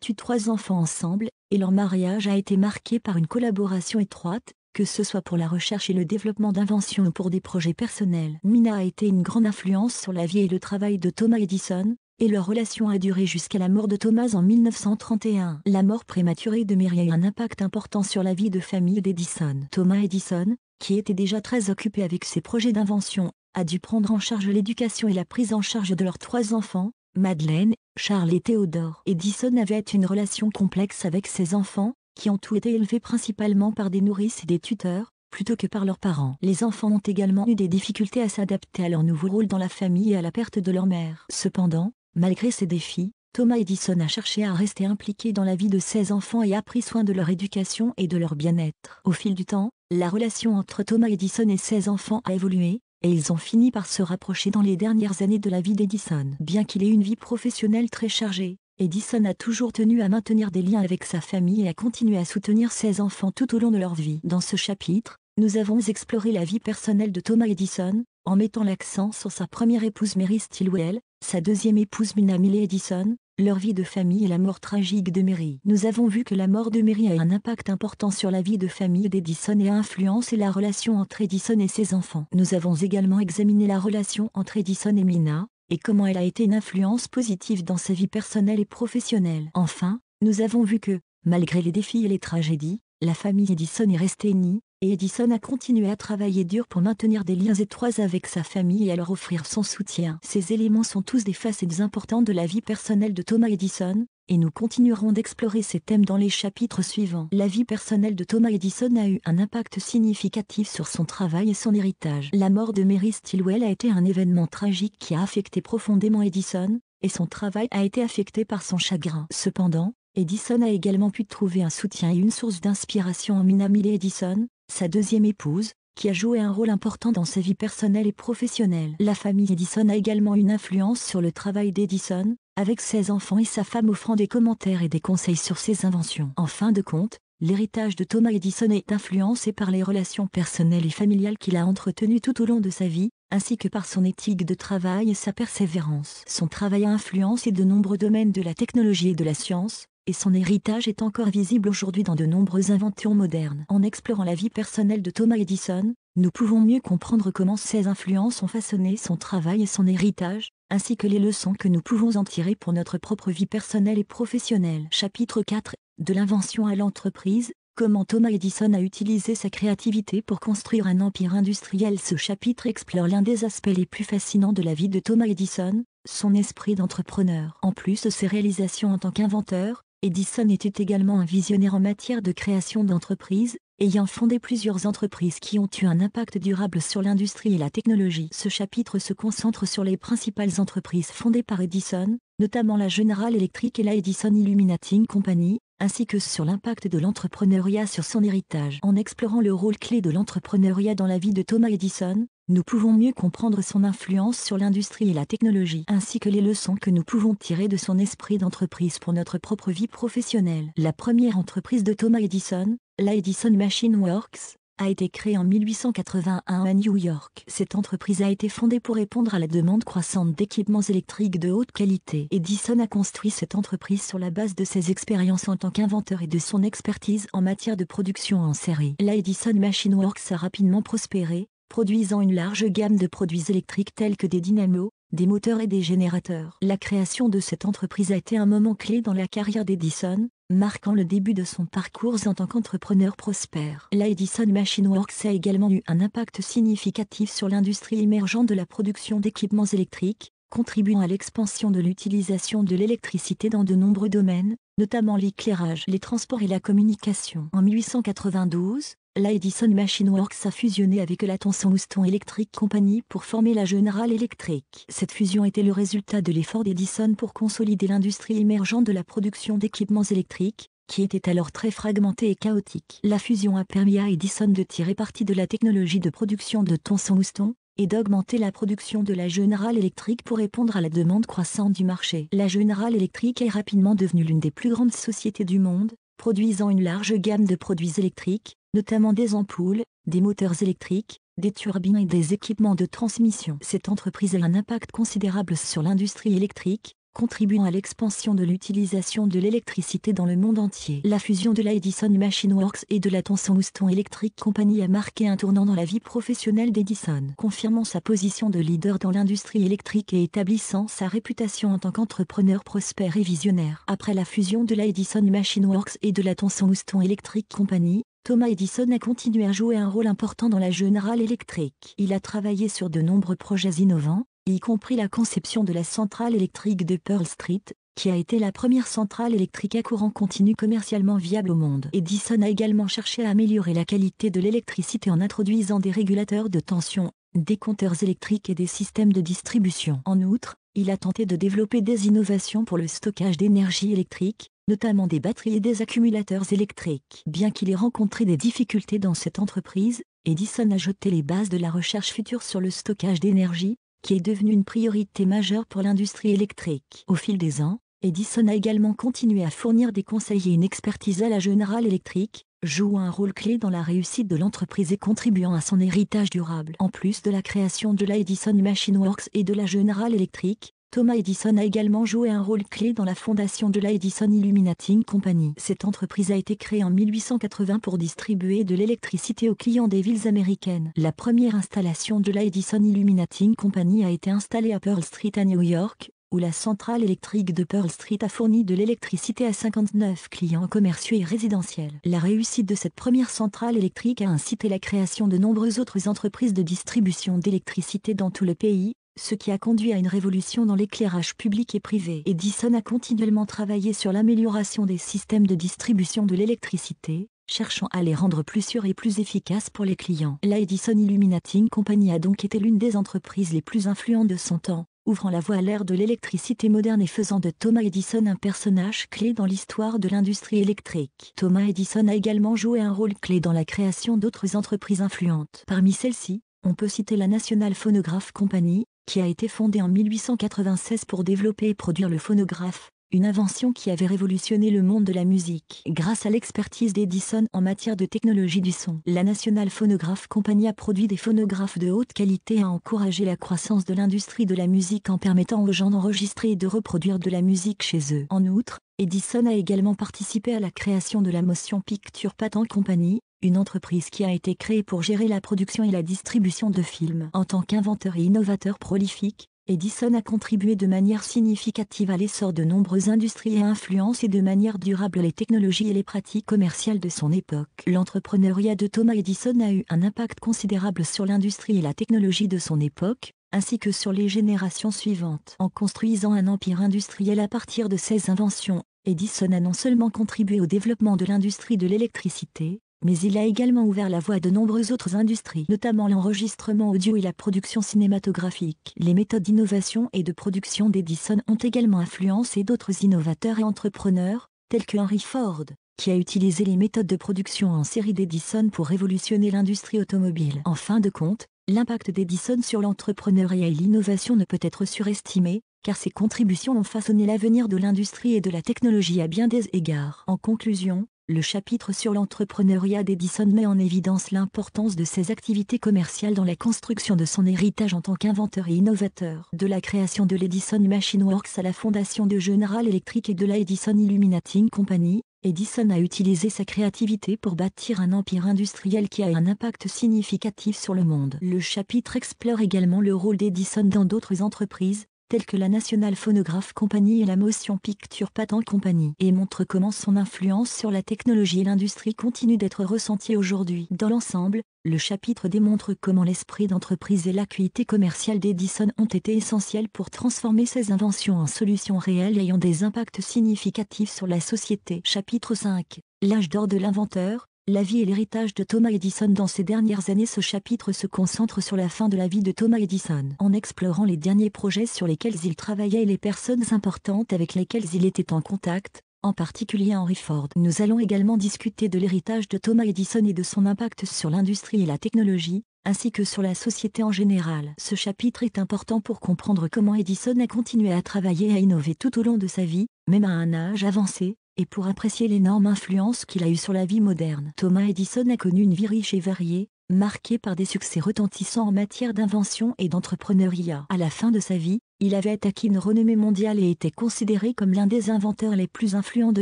eu 3 enfants ensemble, et leur mariage a été marqué par une collaboration étroite, que ce soit pour la recherche et le développement d'inventions ou pour des projets personnels. Mina a été une grande influence sur la vie et le travail de Thomas Edison, et leur relation a duré jusqu'à la mort de Thomas en 1931. La mort prématurée de Mary a eu un impact important sur la vie de famille d'Edison. Thomas Edison, qui était déjà très occupé avec ses projets d'invention, a dû prendre en charge l'éducation et la prise en charge de leurs 3 enfants, Madeleine, Charles et Théodore. Edison avait une relation complexe avec ses enfants, qui ont tous été élevés principalement par des nourrices et des tuteurs, plutôt que par leurs parents. Les enfants ont également eu des difficultés à s'adapter à leur nouveau rôle dans la famille et à la perte de leur mère. Cependant, malgré ces défis, Thomas Edison a cherché à rester impliqué dans la vie de ses enfants et a pris soin de leur éducation et de leur bien-être. Au fil du temps, la relation entre Thomas Edison et ses enfants a évolué, et ils ont fini par se rapprocher dans les dernières années de la vie d'Edison. Bien qu'il ait une vie professionnelle très chargée, Edison a toujours tenu à maintenir des liens avec sa famille et à continuer à soutenir ses enfants tout au long de leur vie. Dans ce chapitre, nous avons exploré la vie personnelle de Thomas Edison, en mettant l'accent sur sa première épouse Mary Stilwell, sa deuxième épouse Minna Miley Edison, leur vie de famille et la mort tragique de Mary. Nous avons vu que la mort de Mary a eu un impact important sur la vie de famille d'Edison et a influencé la relation entre Edison et ses enfants. Nous avons également examiné la relation entre Edison et Minna, et comment elle a été une influence positive dans sa vie personnelle et professionnelle. Enfin, nous avons vu que, malgré les défis et les tragédies, la famille Edison est restée unie, et Edison a continué à travailler dur pour maintenir des liens étroits avec sa famille et à leur offrir son soutien. Ces éléments sont tous des facettes importantes de la vie personnelle de Thomas Edison, et nous continuerons d'explorer ces thèmes dans les chapitres suivants. La vie personnelle de Thomas Edison a eu un impact significatif sur son travail et son héritage. La mort de Mary Stilwell a été un événement tragique qui a affecté profondément Edison, et son travail a été affecté par son chagrin. Cependant, Edison a également pu trouver un soutien et une source d'inspiration en Minna Miley Edison, sa deuxième épouse, qui a joué un rôle important dans sa vie personnelle et professionnelle. La famille Edison a également une influence sur le travail d'Edison, avec ses enfants et sa femme offrant des commentaires et des conseils sur ses inventions. En fin de compte, l'héritage de Thomas Edison est influencé par les relations personnelles et familiales qu'il a entretenues tout au long de sa vie, ainsi que par son éthique de travail et sa persévérance. Son travail a influencé de nombreux domaines de la technologie et de la science, et son héritage est encore visible aujourd'hui dans de nombreuses inventions modernes. En explorant la vie personnelle de Thomas Edison, nous pouvons mieux comprendre comment ces influences ont façonné son travail et son héritage, ainsi que les leçons que nous pouvons en tirer pour notre propre vie personnelle et professionnelle. Chapitre 4. De l'invention à l'entreprise, comment Thomas Edison a utilisé sa créativité pour construire un empire industriel. Ce chapitre explore l'un des aspects les plus fascinants de la vie de Thomas Edison, son esprit d'entrepreneur. En plus de ses réalisations en tant qu'inventeur, Edison était également un visionnaire en matière de création d'entreprises, ayant fondé plusieurs entreprises qui ont eu un impact durable sur l'industrie et la technologie. Ce chapitre se concentre sur les principales entreprises fondées par Edison, notamment la General Electric et la Edison Illuminating Company, ainsi que sur l'impact de l'entrepreneuriat sur son héritage. En explorant le rôle clé de l'entrepreneuriat dans la vie de Thomas Edison, nous pouvons mieux comprendre son influence sur l'industrie et la technologie, ainsi que les leçons que nous pouvons tirer de son esprit d'entreprise pour notre propre vie professionnelle. La première entreprise de Thomas Edison, la Edison Machine Works, a été créée en 1881 à New York. Cette entreprise a été fondée pour répondre à la demande croissante d'équipements électriques de haute qualité. Edison a construit cette entreprise sur la base de ses expériences en tant qu'inventeur et de son expertise en matière de production en série. La Edison Machine Works a rapidement prospéré, produisant une large gamme de produits électriques tels que des dynamos, des moteurs et des générateurs. La création de cette entreprise a été un moment clé dans la carrière d'Edison, marquant le début de son parcours en tant qu'entrepreneur prospère. La Edison Machine Works a également eu un impact significatif sur l'industrie émergente de la production d'équipements électriques, contribuant à l'expansion de l'utilisation de l'électricité dans de nombreux domaines, notamment l'éclairage, les transports et la communication. En 1892, la Edison Machine Works a fusionné avec la Thomson Houston Electric Company pour former la General Electric. Cette fusion était le résultat de l'effort d'Edison pour consolider l'industrie émergente de la production d'équipements électriques, qui était alors très fragmentée et chaotique. La fusion a permis à Edison de tirer parti de la technologie de production de Thomson Houston, et d'augmenter la production de la General Electric pour répondre à la demande croissante du marché. La General Electric est rapidement devenue l'une des plus grandes sociétés du monde, produisant une large gamme de produits électriques, notamment des ampoules, des moteurs électriques, des turbines et des équipements de transmission. Cette entreprise a un impact considérable sur l'industrie électrique, contribuant à l'expansion de l'utilisation de l'électricité dans le monde entier. La fusion de la Edison Machine Works et de la Thomson Houston Electric Company a marqué un tournant dans la vie professionnelle d'Edison, confirmant sa position de leader dans l'industrie électrique et établissant sa réputation en tant qu'entrepreneur prospère et visionnaire. Après la fusion de la Edison Machine Works et de la Thomson Houston Electric Company, Thomas Edison a continué à jouer un rôle important dans la General Electric. Il a travaillé sur de nombreux projets innovants, y compris la conception de la centrale électrique de Pearl Street, qui a été la première centrale électrique à courant continu commercialement viable au monde. Edison a également cherché à améliorer la qualité de l'électricité en introduisant des régulateurs de tension, des compteurs électriques et des systèmes de distribution. En outre, il a tenté de développer des innovations pour le stockage d'énergie électrique, notamment des batteries et des accumulateurs électriques. Bien qu'il ait rencontré des difficultés dans cette entreprise, Edison a jeté les bases de la recherche future sur le stockage d'énergie, qui est devenu une priorité majeure pour l'industrie électrique. Au fil des ans, Edison a également continué à fournir des conseils et une expertise à la General Electric, jouant un rôle clé dans la réussite de l'entreprise et contribuant à son héritage durable. En plus de la création de la Edison Machine Works et de la General Electric, Thomas Edison a également joué un rôle clé dans la fondation de la Edison Illuminating Company. Cette entreprise a été créée en 1880 pour distribuer de l'électricité aux clients des villes américaines. La première installation de la Edison Illuminating Company a été installée à Pearl Street à New York, où la centrale électrique de Pearl Street a fourni de l'électricité à 59 clients commerciaux et résidentiels. La réussite de cette première centrale électrique a incité la création de nombreuses autres entreprises de distribution d'électricité dans tout le pays, ce qui a conduit à une révolution dans l'éclairage public et privé. Edison a continuellement travaillé sur l'amélioration des systèmes de distribution de l'électricité, cherchant à les rendre plus sûrs et plus efficaces pour les clients. La Edison Illuminating Company a donc été l'une des entreprises les plus influentes de son temps, ouvrant la voie à l'ère de l'électricité moderne et faisant de Thomas Edison un personnage clé dans l'histoire de l'industrie électrique. Thomas Edison a également joué un rôle clé dans la création d'autres entreprises influentes. Parmi celles-ci, on peut citer la National Phonograph Company, qui a été fondée en 1896 pour développer et produire le phonographe, une invention qui avait révolutionné le monde de la musique. Grâce à l'expertise d'Edison en matière de technologie du son, la National Phonograph Company a produit des phonographes de haute qualité et a encouragé la croissance de l'industrie de la musique en permettant aux gens d'enregistrer et de reproduire de la musique chez eux. En outre, Edison a également participé à la création de la Motion Picture Patent Company, une entreprise qui a été créée pour gérer la production et la distribution de films. En tant qu'inventeur et innovateur prolifique, Edison a contribué de manière significative à l'essor de nombreuses industries et a influencé de manière durable les technologies et les pratiques commerciales de son époque. L'entrepreneuriat de Thomas Edison a eu un impact considérable sur l'industrie et la technologie de son époque, ainsi que sur les générations suivantes. En construisant un empire industriel à partir de ses inventions, Edison a non seulement contribué au développement de l'industrie de l'électricité, mais il a également ouvert la voie à de nombreuses autres industries, notamment l'enregistrement audio et la production cinématographique. Les méthodes d'innovation et de production d'Edison ont également influencé d'autres innovateurs et entrepreneurs, tels que Henry Ford, qui a utilisé les méthodes de production en série d'Edison pour révolutionner l'industrie automobile. En fin de compte, l'impact d'Edison sur l'entrepreneuriat et l'innovation ne peut être surestimé, car ses contributions ont façonné l'avenir de l'industrie et de la technologie à bien des égards. En conclusion, le chapitre sur l'entrepreneuriat d'Edison met en évidence l'importance de ses activités commerciales dans la construction de son héritage en tant qu'inventeur et innovateur. De la création de l'Edison Machine Works à la fondation de General Electric et de la Edison Illuminating Company, Edison a utilisé sa créativité pour bâtir un empire industriel qui a un impact significatif sur le monde. Le chapitre explore également le rôle d'Edison dans d'autres entreprises, telles que la National Phonograph Company et la Motion Picture Patent Company, et montre comment son influence sur la technologie et l'industrie continue d'être ressentie aujourd'hui. Dans l'ensemble, le chapitre démontre comment l'esprit d'entreprise et l'acuité commerciale d'Edison ont été essentiels pour transformer ses inventions en solutions réelles ayant des impacts significatifs sur la société. Chapitre 5. L'âge d'or de l'inventeur. La vie et l'héritage de Thomas Edison. Dans ces dernières années, ce chapitre se concentre sur la fin de la vie de Thomas Edison, en explorant les derniers projets sur lesquels il travaillait et les personnes importantes avec lesquelles il était en contact, en particulier Henry Ford. Nous allons également discuter de l'héritage de Thomas Edison et de son impact sur l'industrie et la technologie, ainsi que sur la société en général. Ce chapitre est important pour comprendre comment Edison a continué à travailler et à innover tout au long de sa vie, même à un âge avancé, et pour apprécier l'énorme influence qu'il a eue sur la vie moderne. Thomas Edison a connu une vie riche et variée, marquée par des succès retentissants en matière d'invention et d'entrepreneuriat. À la fin de sa vie, il avait acquis une renommée mondiale et était considéré comme l'un des inventeurs les plus influents de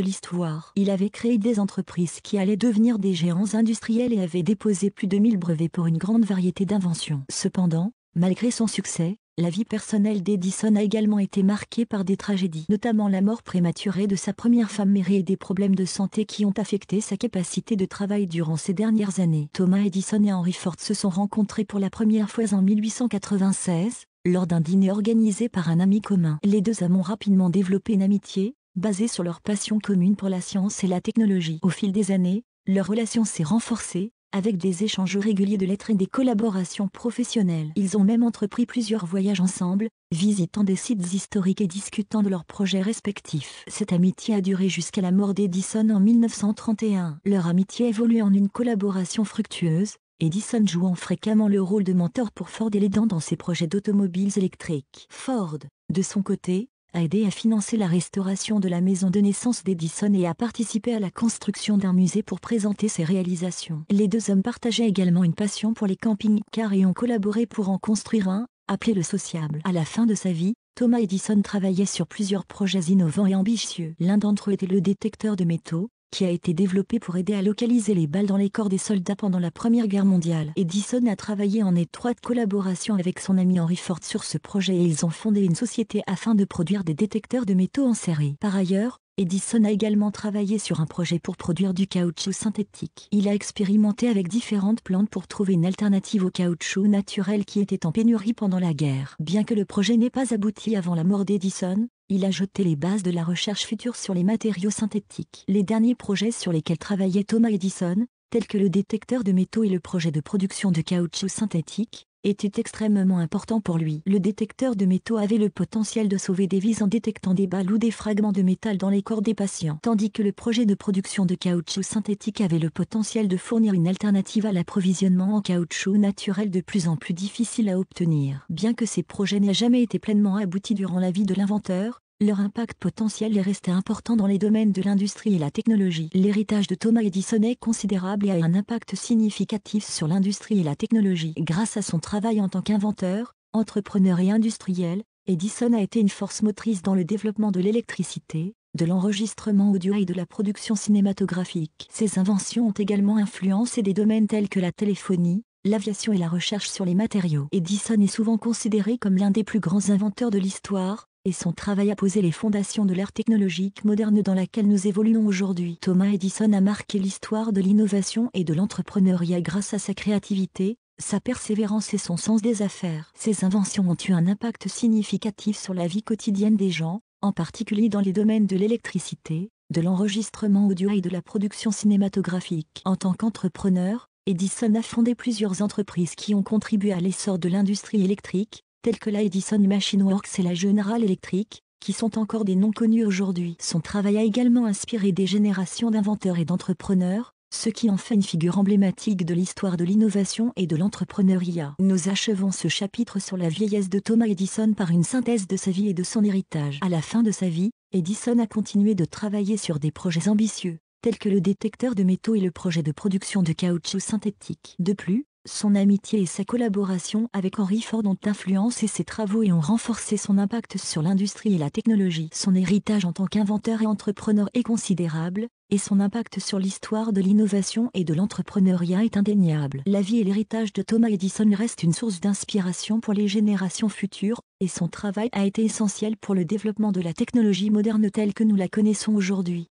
l'histoire. Il avait créé des entreprises qui allaient devenir des géants industriels et avait déposé plus de 1000 brevets pour une grande variété d'inventions. Cependant, malgré son succès, la vie personnelle d'Edison a également été marquée par des tragédies, notamment la mort prématurée de sa première femme Mary et des problèmes de santé qui ont affecté sa capacité de travail durant ces dernières années. Thomas Edison et Henry Ford se sont rencontrés pour la première fois en 1896, lors d'un dîner organisé par un ami commun. Les deux hommes ont rapidement développé une amitié, basée sur leur passion commune pour la science et la technologie. Au fil des années, leur relation s'est renforcée, avec des échanges réguliers de lettres et des collaborations professionnelles. Ils ont même entrepris plusieurs voyages ensemble, visitant des sites historiques et discutant de leurs projets respectifs. Cette amitié a duré jusqu'à la mort d'Edison en 1931. Leur amitié évolue en une collaboration fructueuse, Edison jouant fréquemment le rôle de mentor pour Ford et l'aidant dans ses projets d'automobiles électriques. Ford, de son côté, a aidé à financer la restauration de la maison de naissance d'Edison et a participé à la construction d'un musée pour présenter ses réalisations. Les deux hommes partageaient également une passion pour les camping-cars et ont collaboré pour en construire un, appelé le sociable. À la fin de sa vie, Thomas Edison travaillait sur plusieurs projets innovants et ambitieux. L'un d'entre eux était le détecteur de métaux, qui a été développé pour aider à localiser les balles dans les corps des soldats pendant la Première Guerre mondiale. Edison a travaillé en étroite collaboration avec son ami Henry Ford sur ce projet et ils ont fondé une société afin de produire des détecteurs de métaux en série. Par ailleurs, Edison a également travaillé sur un projet pour produire du caoutchouc synthétique. Il a expérimenté avec différentes plantes pour trouver une alternative au caoutchouc naturel qui était en pénurie pendant la guerre. Bien que le projet n'ait pas abouti avant la mort d'Edison, il a jeté les bases de la recherche future sur les matériaux synthétiques. Les derniers projets sur lesquels travaillait Thomas Edison, tels que le détecteur de métaux et le projet de production de caoutchouc synthétique, étaient extrêmement importants pour lui. Le détecteur de métaux avait le potentiel de sauver des vies en détectant des balles ou des fragments de métal dans les corps des patients, tandis que le projet de production de caoutchouc synthétique avait le potentiel de fournir une alternative à l'approvisionnement en caoutchouc naturel de plus en plus difficile à obtenir. Bien que ces projets n'aient jamais été pleinement aboutis durant la vie de l'inventeur, leur impact potentiel est resté important dans les domaines de l'industrie et la technologie. L'héritage de Thomas Edison est considérable et a un impact significatif sur l'industrie et la technologie. Grâce à son travail en tant qu'inventeur, entrepreneur et industriel, Edison a été une force motrice dans le développement de l'électricité, de l'enregistrement audio et de la production cinématographique. Ses inventions ont également influencé des domaines tels que la téléphonie, l'aviation et la recherche sur les matériaux. Edison est souvent considéré comme l'un des plus grands inventeurs de l'histoire, et son travail a posé les fondations de l'ère technologique moderne dans laquelle nous évoluons aujourd'hui. Thomas Edison a marqué l'histoire de l'innovation et de l'entrepreneuriat grâce à sa créativité, sa persévérance et son sens des affaires. Ses inventions ont eu un impact significatif sur la vie quotidienne des gens, en particulier dans les domaines de l'électricité, de l'enregistrement audio et de la production cinématographique. En tant qu'entrepreneur, Edison a fondé plusieurs entreprises qui ont contribué à l'essor de l'industrie électrique, telles que la Edison Machine Works et la General Electric, qui sont encore des noms connus aujourd'hui. Son travail a également inspiré des générations d'inventeurs et d'entrepreneurs, ce qui en fait une figure emblématique de l'histoire de l'innovation et de l'entrepreneuriat. Nous achevons ce chapitre sur la vieillesse de Thomas Edison par une synthèse de sa vie et de son héritage. À la fin de sa vie, Edison a continué de travailler sur des projets ambitieux, tels que le détecteur de métaux et le projet de production de caoutchouc synthétique. De plus, son amitié et sa collaboration avec Henry Ford ont influencé ses travaux et ont renforcé son impact sur l'industrie et la technologie. Son héritage en tant qu'inventeur et entrepreneur est considérable, et son impact sur l'histoire de l'innovation et de l'entrepreneuriat est indéniable. La vie et l'héritage de Thomas Edison restent une source d'inspiration pour les générations futures, et son travail a été essentiel pour le développement de la technologie moderne telle que nous la connaissons aujourd'hui.